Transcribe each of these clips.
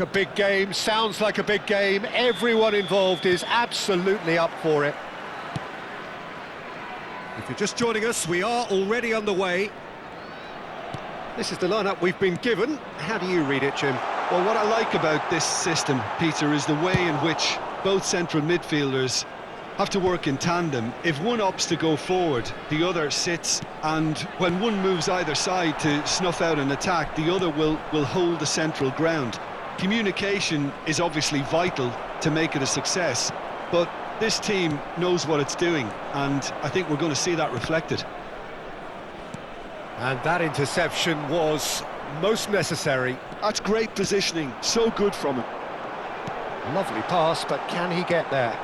A big game, sounds like a big game. Everyone involved is absolutely up for it. If you're just joining us, we are already underway. This is the lineup we've been given. How do you read it, Jim? Well, what I like about this system, Peter, is the way in which both central midfielders have to work in tandem. If one opts to go forward, the other sits, and when one moves either side to snuff out an attack, the other will hold the central ground. Communication is obviously vital to make it a success, but this team knows what it's doing, and I think we're going to see that reflected. And that interception was most necessary. That's great positioning, so good from him. Lovely pass, but can he get there?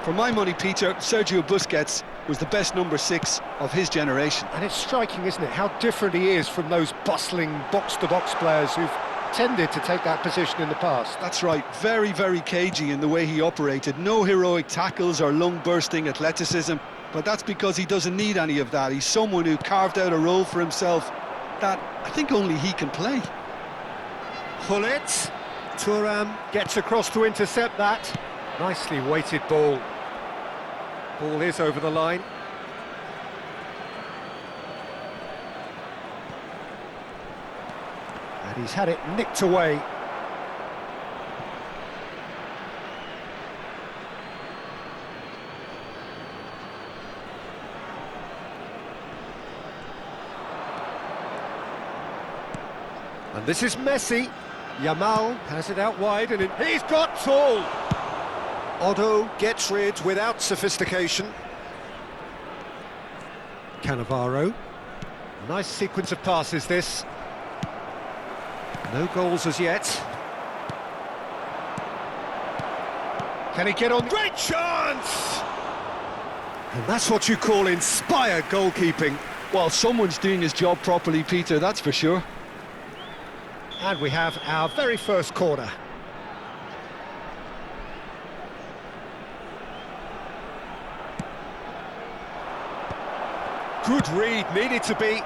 For my money, Peter, Sergio Busquets was the best number 6 of his generation. And it's striking, isn't it, how different he is from those bustling box-to-box players who've tended to take that position in the past. That's right, very, very cagey in the way he operated. No heroic tackles or lung-bursting athleticism, but that's because he doesn't need any of that. He's someone who carved out a role for himself that I think only he can play. Hullet. Thuram gets across to intercept that. Nicely weighted ball. Ball is over the line. And he's had it nicked away. And this is Messi. Yamal has it out wide and he's got tall. Otto gets rid without sophistication. Cannavaro. Nice sequence of passes, this. No goals as yet. Can he get on? Great chance! And that's what you call inspired goalkeeping. Well, someone's doing his job properly, Peter, that's for sure. And we have our very first corner. Good read, needed to be.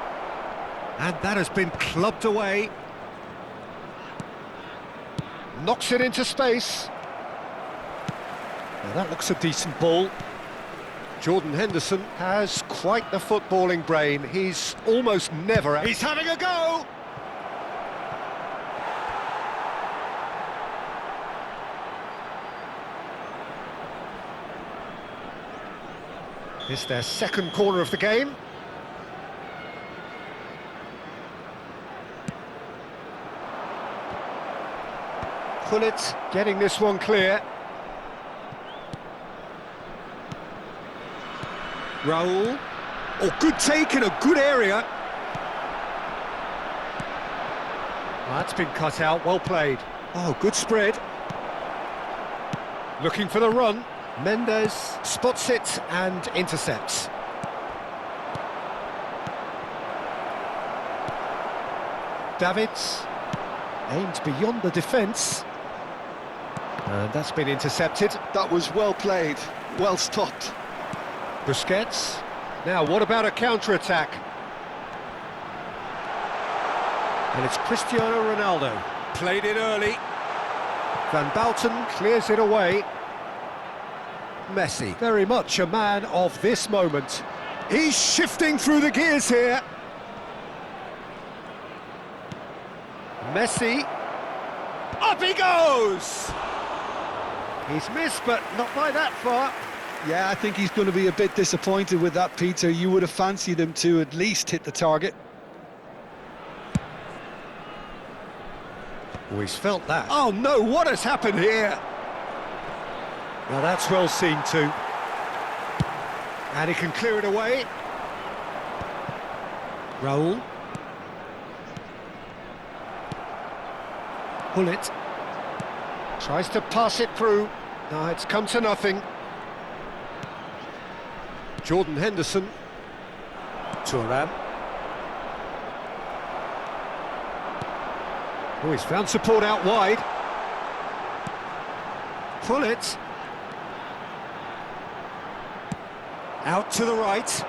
And that has been clubbed away. Knocks it into space. Now that looks a decent ball. Jordan Henderson has quite the footballing brain. He's almost never... He's having a go! It's their second corner of the game. Hullet getting this one clear. Raul. Oh, good take in a good area. That's been cut out, well played. Oh, good spread. Looking for the run. Mendes spots it and intercepts. Davids aimed beyond the defence. And that's been intercepted. That was well played, well stopped. Busquets. Now, what about a counter-attack? And it's Cristiano Ronaldo. Played it early. Van Bouten clears it away. Messi, very much a man of this moment. He's shifting through the gears here. Messi. Up he goes! He's missed, but not by that far. Yeah, I think he's going to be a bit disappointed with that, Peter. You would have fancied him to at least hit the target. Oh, he's felt that. Oh no, what has happened here? Now that's well seen too. And he can clear it away. Raul. Hullet. Tries to pass it through. No, it's come to nothing. Jordan Henderson. Thuram. Oh, he's found support out wide. Hullet. Out to the right.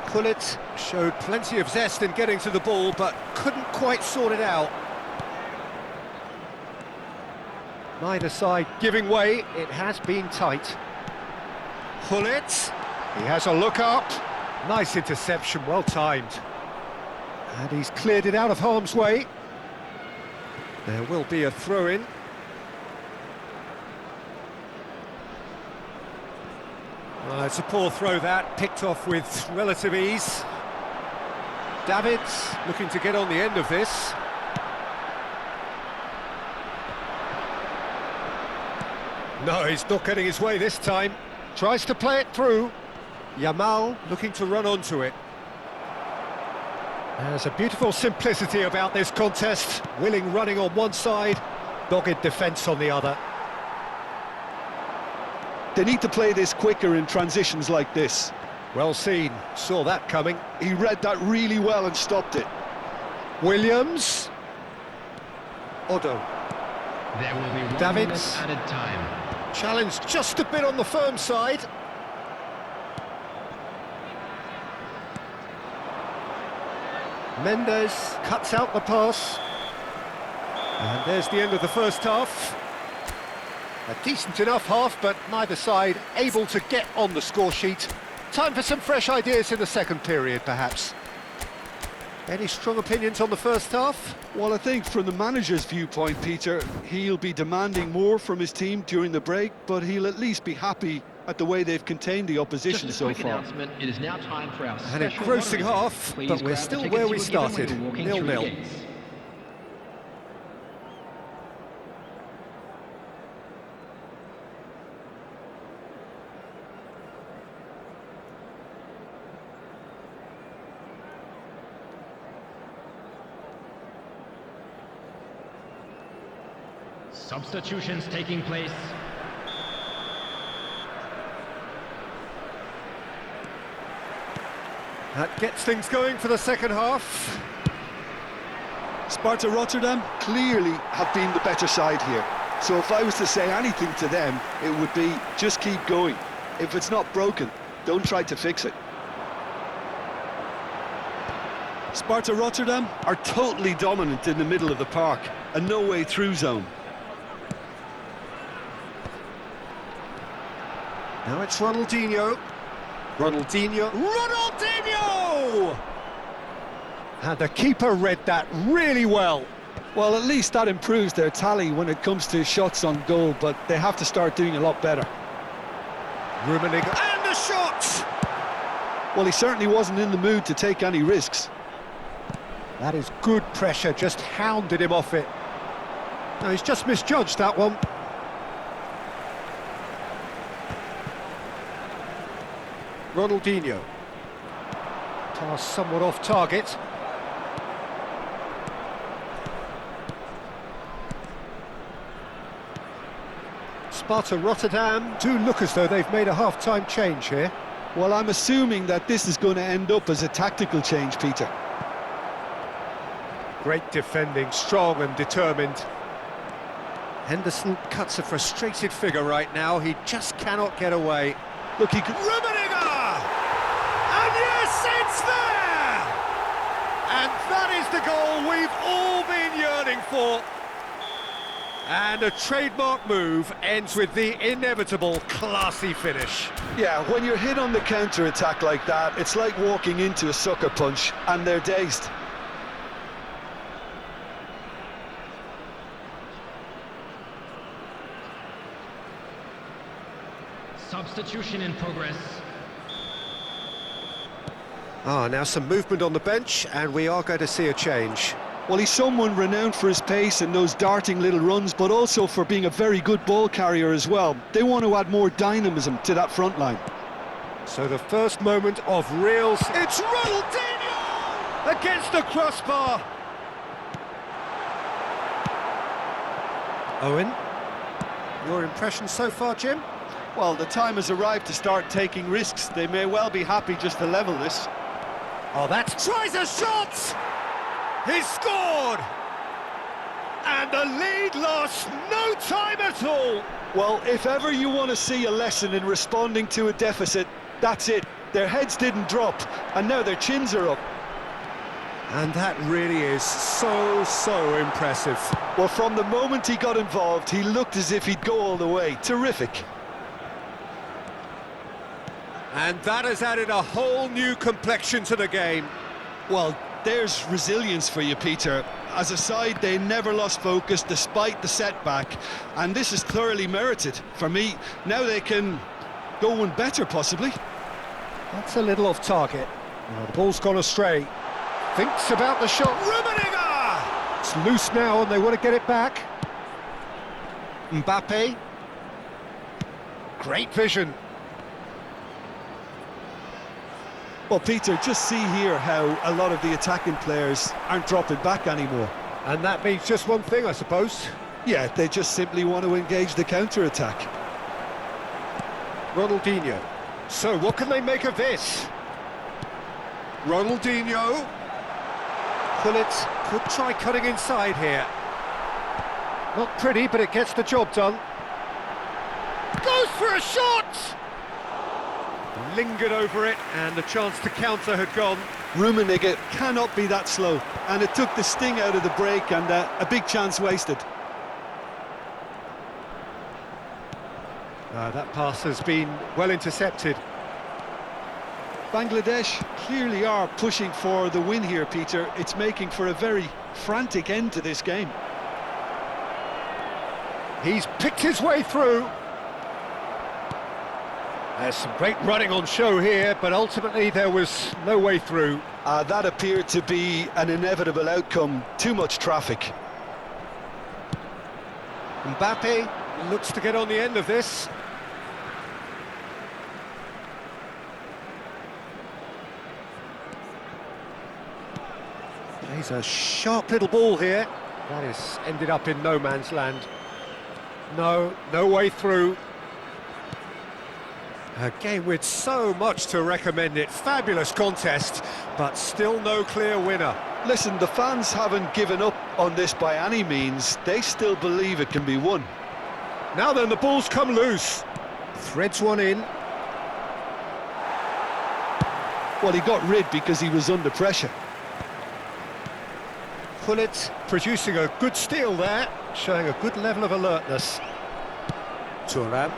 Hullet showed plenty of zest in getting to the ball, but couldn't quite sort it out. Neither side giving way, it has been tight. Hullet, he has a look up. Nice interception, well timed. And he's cleared it out of harm's way. There will be a throw-in. It's a poor throw that, picked off with relative ease. Davids looking to get on the end of this. No, he's not getting his way this time. Tries to play it through. Yamal looking to run onto it. There's a beautiful simplicity about this contest. Willing running on one side, dogged defence on the other. They need to play this quicker in transitions like this. Well seen, saw that coming. He read that really well and stopped it. Williams. Odo. There will be 1 Davids. minute added time. Challenged just a bit on the firm side. Mendes cuts out the pass. And there's the end of the first half. A decent enough half, but neither side able to get on the score sheet. Time for some fresh ideas in the second period, perhaps. Any strong opinions on the first half? Well, I think from the manager's viewpoint, Peter, he'll be demanding more from his team during the break, but he'll at least be happy at the way they've contained the opposition Just a so quick far. announcement, it is now time for our An special engrossing lottery. half, Please but we're grab the still tickets where you we were given when started, you were walking through the 0-0. gates. Substitutions taking place. That gets things going for the second half. Sparta Rotterdam clearly have been the better side here. So if I was to say anything to them, it would be just keep going. If it's not broken, don't try to fix it. Sparta Rotterdam are totally dominant in the middle of the park, a no-way through zone. Now it's Ronaldinho. Ronaldinho! And the keeper read that really well. Well, at least that improves their tally when it comes to shots on goal, but they have to start doing a lot better. Rummenigge, and the shot! Well, he certainly wasn't in the mood to take any risks. That is good pressure, just hounded him off it. No, he's just misjudged that one. Ronaldinho. Pass somewhat off target. Sparta Rotterdam do look as though they've made a half-time change here. Well, I'm assuming that this is going to end up as a tactical change, Peter. Great defending, strong and determined. Henderson cuts a frustrated figure right now. He just cannot get away. Look, he could... Rummenigge! And yes, it's there! And that is the goal we've all been yearning for. And a trademark move ends with the inevitable classy finish. Yeah, when you're hit on the counter-attack like that, it's like walking into a sucker punch, and they're dazed. Substitution in progress. Now some movement on the bench, and we are going to see a change. Well, he's someone renowned for his pace and those darting little runs, but also for being a very good ball carrier as well. They want to add more dynamism to that front line. So the first moment of real... It's Ronaldinho! Against the crossbar! Owen, your impression so far, Jim? Well, the time has arrived to start taking risks. They may well be happy just to level this. Oh, that's... Tries a shot! He's scored! And the lead lost no time at all! Well, if ever you want to see a lesson in responding to a deficit, that's it. Their heads didn't drop, and now their chins are up. And that really is so impressive. Well, from the moment he got involved, he looked as if he'd go all the way. Terrific. And that has added a whole new complexion to the game. Well, there's resilience for you, Peter. As a side, they never lost focus despite the setback, and this is thoroughly merited. For me, now they can go one better, possibly. That's a little off target. Well, the ball's gone astray. Thinks about the shot. Rummenigge! It's loose now and they want to get it back. Mbappe. Great vision. Well, Peter, just see here how a lot of the attacking players aren't dropping back anymore. And that means just one thing, I suppose. Yeah, they just simply want to engage the counter-attack. Ronaldinho. So, what can they make of this? Ronaldinho. Gullit could try cutting inside here. Not pretty, but it gets the job done. Goes for a shot! Lingered over it, and the chance to counter had gone. Rummenigge cannot be that slow, and it took the sting out of the break, and a big chance wasted. That pass has been well intercepted. Bangladesh clearly are pushing for the win here, Peter. It's making for a very frantic end to this game. He's picked his way through. There's some great running on show here, but ultimately there was no way through. That appeared to be an inevitable outcome. Too much traffic. Mbappe looks to get on the end of this. Plays a sharp little ball here. That is ended up in no man's land. No way through. A game with so much to recommend it. Fabulous contest, but still no clear winner. Listen, the fans haven't given up on this by any means. They still believe it can be won. Now then, the ball's come loose. Threads one in. Well, he got rid because he was under pressure. Gullit producing a good steal there, showing a good level of alertness. Thuram.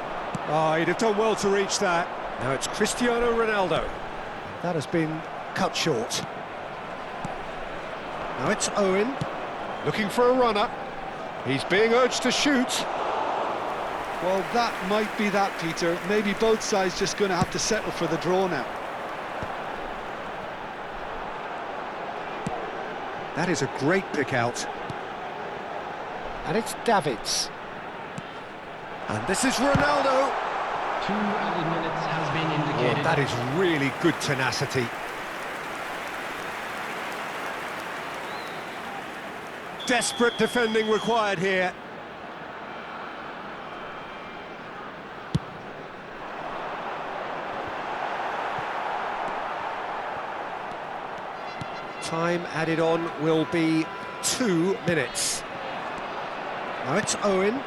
He'd have done well to reach that. Now it's Cristiano Ronaldo. That has been cut short. Now it's Owen, looking for a runner. He's being urged to shoot. Well, that might be that, Peter. Maybe both sides just going to have to settle for the draw now. That is a great pick out. And it's Davids. And this is Ronaldo. 2 added minutes has been indicated. Oh, that is really good tenacity. Desperate defending required here. Time added on will be 2 minutes. Now it's Owen.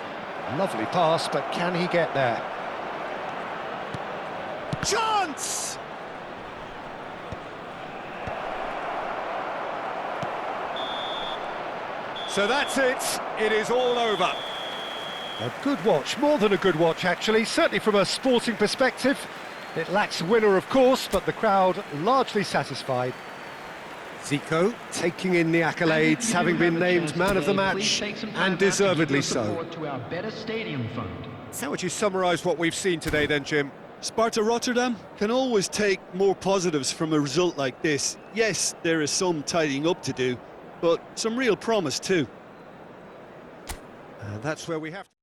Lovely pass, but can he get there? Chance! So that's it. It is all over. A good watch, more than a good watch actually, certainly from a sporting perspective. It lacks a winner, of course, but the crowd largely satisfied. Zico taking in the accolades, having been named man of the match, and deservedly so. How would you summarise what we've seen today then, Jim? Sparta Rotterdam can always take more positives from a result like this. Yes, there is some tidying up to do, but some real promise too. And that's where we have to...